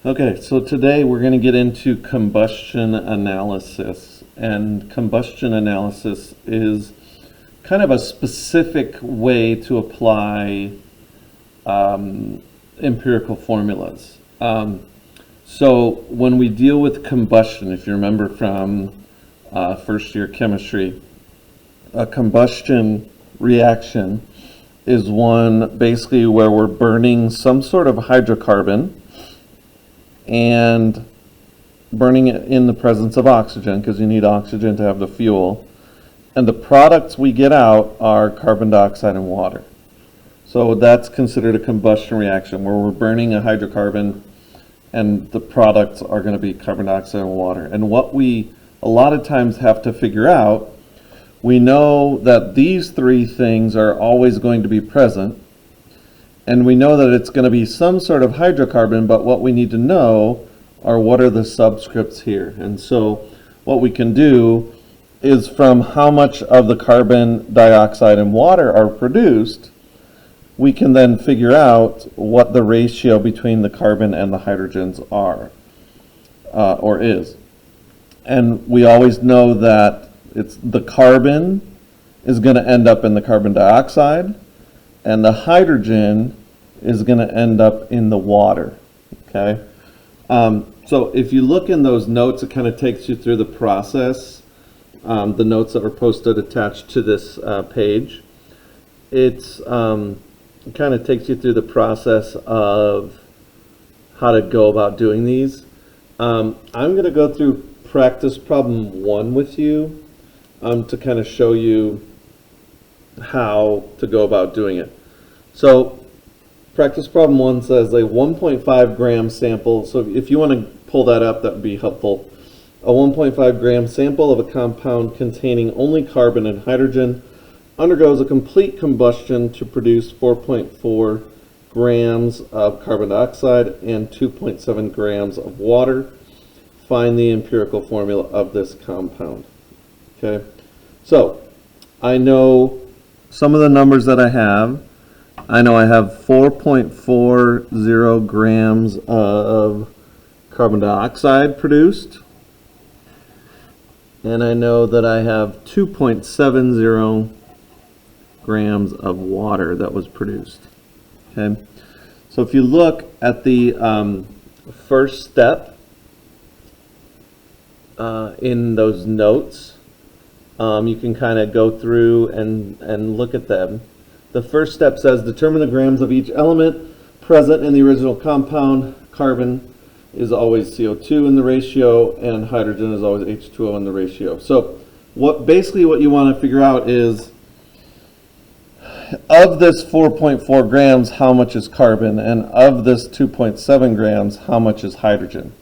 Okay, so today we're going to get into combustion analysis. And combustion analysis is kind of a specific way to apply empirical formulas. So when we deal with combustion, if you remember from first year chemistry, a combustion reaction is one basically where we're burning some sort of hydrocarbon and burning it in the presence of oxygen, because you need oxygen to have the fuel. And the products we get out are carbon dioxide and water. So that's considered a combustion reaction, where we're burning a hydrocarbon and the products are going to be carbon dioxide and water. And what we a lot of times have to figure out, we know that these three things are always going to be present. And we know that it's going to be some sort of hydrocarbon, but what we need to know are what are the subscripts here. And so what we can do is, from how much of the carbon dioxide and water are produced, we can then figure out what the ratio between the carbon and the hydrogens are, or is. And we always know that it's the carbon is going to end up in the carbon dioxide, and the hydrogen is going to end up in the water. Okay, so if you look in those notes, it kind of takes you through the process. The notes that were posted attached to this page, it kind of takes you through the process of how to go about doing these. I'm going to go through practice problem 1 with you to kind of show you how to go about doing it. So practice problem 1 says a 1.5 gram sample. So if you want to pull that up, that would be helpful. A 1.5 gram sample of a compound containing only carbon and hydrogen undergoes a complete combustion to produce 4.4 grams of carbon dioxide and 2.7 grams of water. Find the empirical formula of this compound. Okay, so I know some of the numbers that I have. I know I have 4.40 grams of carbon dioxide produced, and I know that I have 2.70 grams of water that was produced. Okay, so if you look at the first step in those notes, you can kind of go through and look at them. The first step says determine the grams of each element present in the original compound. Carbon is always CO2 in the ratio, and hydrogen is always H2O in the ratio. So basically what you want to figure out is, of this 4.4 grams, how much is carbon? And of this 2.7 grams, how much is hydrogen?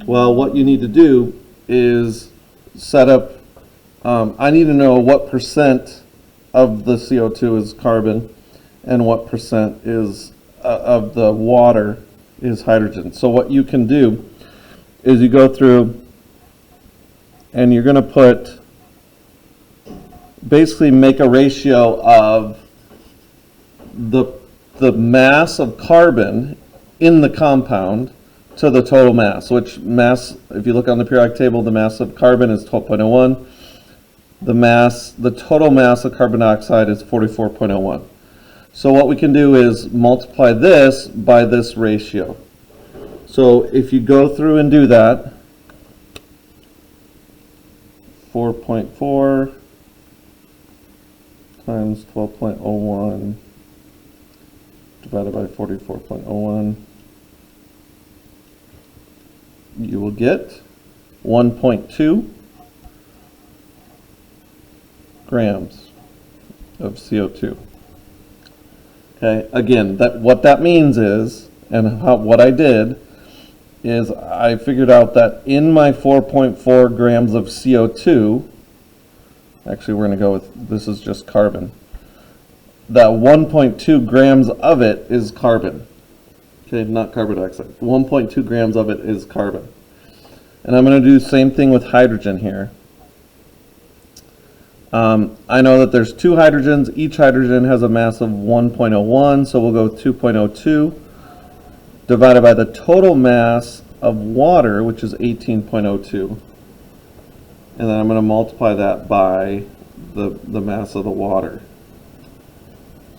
Well, what you need to do is set up, I need to know what percent of the CO2 is carbon and what percent is of the water is hydrogen. So what you can do is you go through and you're going to put, basically make a ratio of the mass of carbon in the compound to the total mass, which mass, if you look on the periodic table, the mass of carbon is 12.01. The total mass of carbon dioxide is 44.01. So what we can do is multiply this by this ratio. So if you go through and do that, 4.4 times 12.01 divided by 44.01, you will get 1.2 grams of CO2. Okay, again, what that means is, and what I did is I figured out that in my 4.4 grams of CO2, actually we're going to go with, this is just carbon, that 1.2 grams of it is carbon. Okay, not carbon dioxide. 1.2 grams of it is carbon. And I'm going to do the same thing with hydrogen here. I know that there's 2 hydrogens. Each hydrogen has a mass of 1.01, so we'll go with 2.02. divided by the total mass of water, which is 18.02. And then I'm going to multiply that by the mass of the water.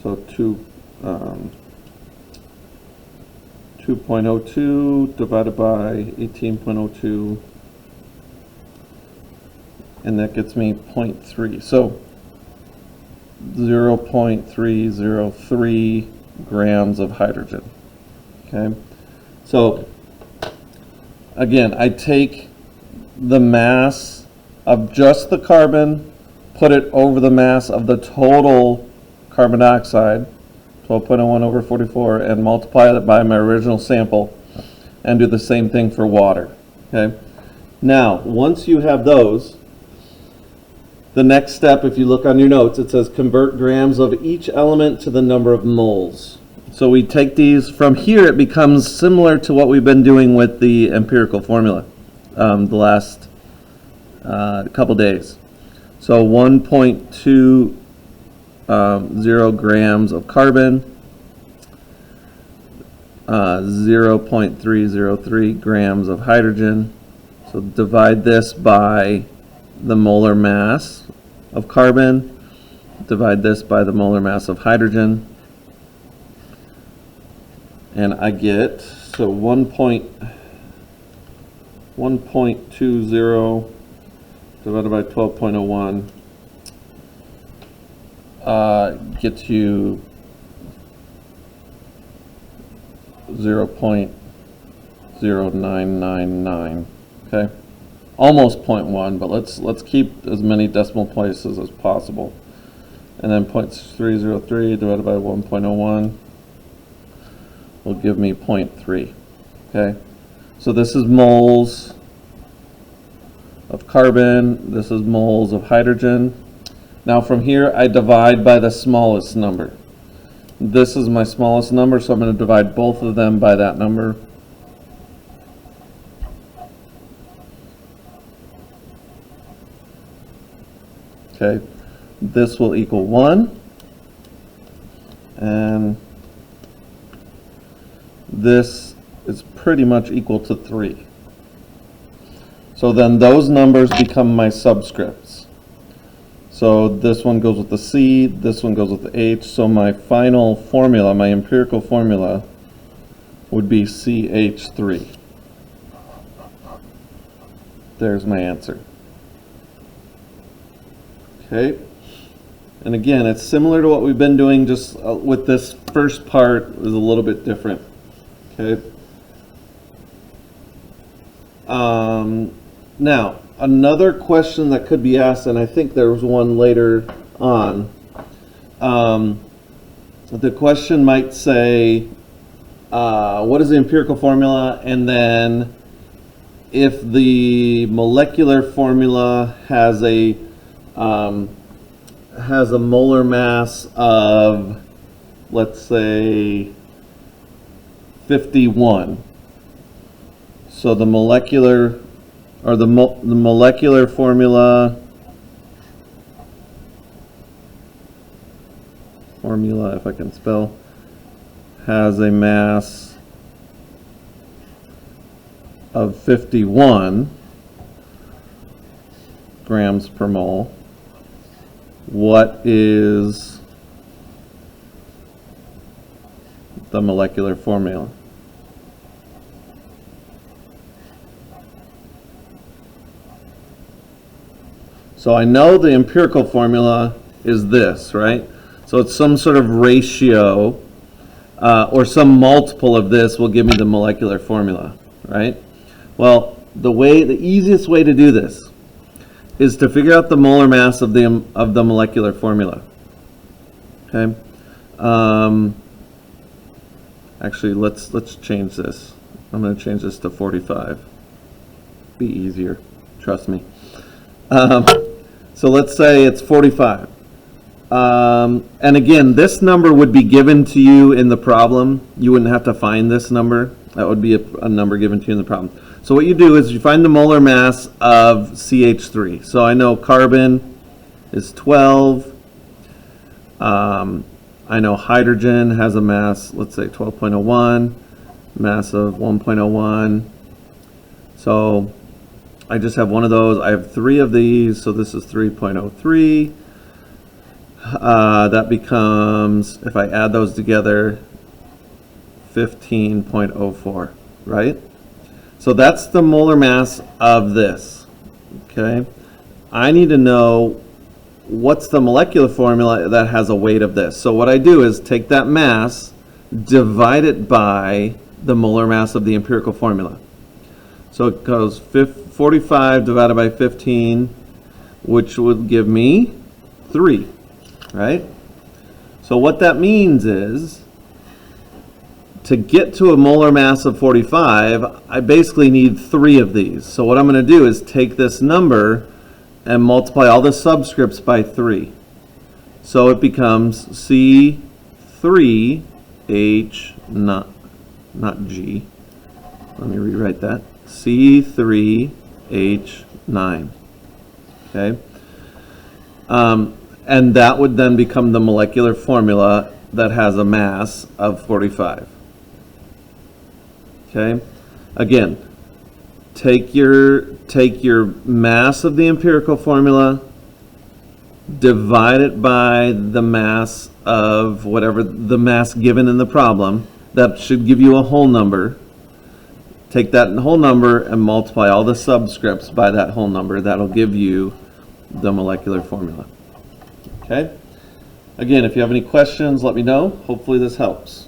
So 2.02 divided by 18.02, and that gets me 0.3. So 0.303 grams of hydrogen. Okay, so again, I take the mass of just the carbon, put it over the mass of the total carbon dioxide, 12.01 over 44, and multiply it by my original sample, and do the same thing for water. Okay. Now, once you have those, the next step, if you look on your notes, it says convert grams of each element to the number of moles. So we take these from here. It becomes similar to what we've been doing with the empirical formula the last couple days. So 1.20 grams of carbon, 0.303 grams of hydrogen. So divide this by the molar mass of carbon, divide this by the molar mass of hydrogen, and I get, so 1.20 divided by 12.01 gets you 0.0999. Okay, almost 0.1, but let's keep as many decimal places as possible. And then 0.303 divided by 1.01 will give me 0.3. Okay, so this is moles of carbon, this is moles of hydrogen. Now from here I divide by the smallest number. This is my smallest number, so I'm going to divide both of them by that number. Okay, this will equal 1, and this is pretty much equal to 3. So then those numbers become my subscripts. So this one goes with the C, this one goes with the H, so my final formula, my empirical formula, would be CH3. There's my answer. Okay, and again, it's similar to what we've been doing, just with this first part is a little bit different. Okay. Now, another question that could be asked, and I think there was one later on, the question might say, what is the empirical formula? And then if the molecular formula has a molar mass of, let's say, 51. So the molecular, or the molecular formula, if I can spell, has a mass of 51 grams per mole. What is the molecular formula? So I know the empirical formula is this, right? So it's some sort of ratio or some multiple of this will give me the molecular formula, right? Well, the easiest way to do this is to figure out the molar mass of the molecular formula. Okay. Actually, let's change this. I'm going to change this to 45. Be easier, trust me. So let's say it's 45. And again, this number would be given to you in the problem. You wouldn't have to find this number. That would be a number given to you in the problem. So what you do is you find the molar mass of CH3. So I know carbon is 12. I know hydrogen has a mass, let's say 12.01. mass of 1.01. So I just have one of those. I have 3 of these, so this is 3.03. That becomes, if I add those together, 15.04, right? So that's the molar mass of this, okay? I need to know what's the molecular formula that has a weight of this. So what I do is take that mass, divide it by the molar mass of the empirical formula. So it goes 45 divided by 15, which would give me 3, right? So what that means is, to get to a molar mass of 45, I basically need 3 of these. So what I'm going to do is take this number and multiply all the subscripts by 3. So it becomes C3H, not G. Let me rewrite that. C3H9. Okay? And that would then become the molecular formula that has a mass of 45. Okay? Again, take your mass of the empirical formula, divide it by the mass of whatever the mass given in the problem. That should give you a whole number. Take that whole number and multiply all the subscripts by that whole number. That'll give you the molecular formula. Okay? Again, if you have any questions, let me know. Hopefully this helps.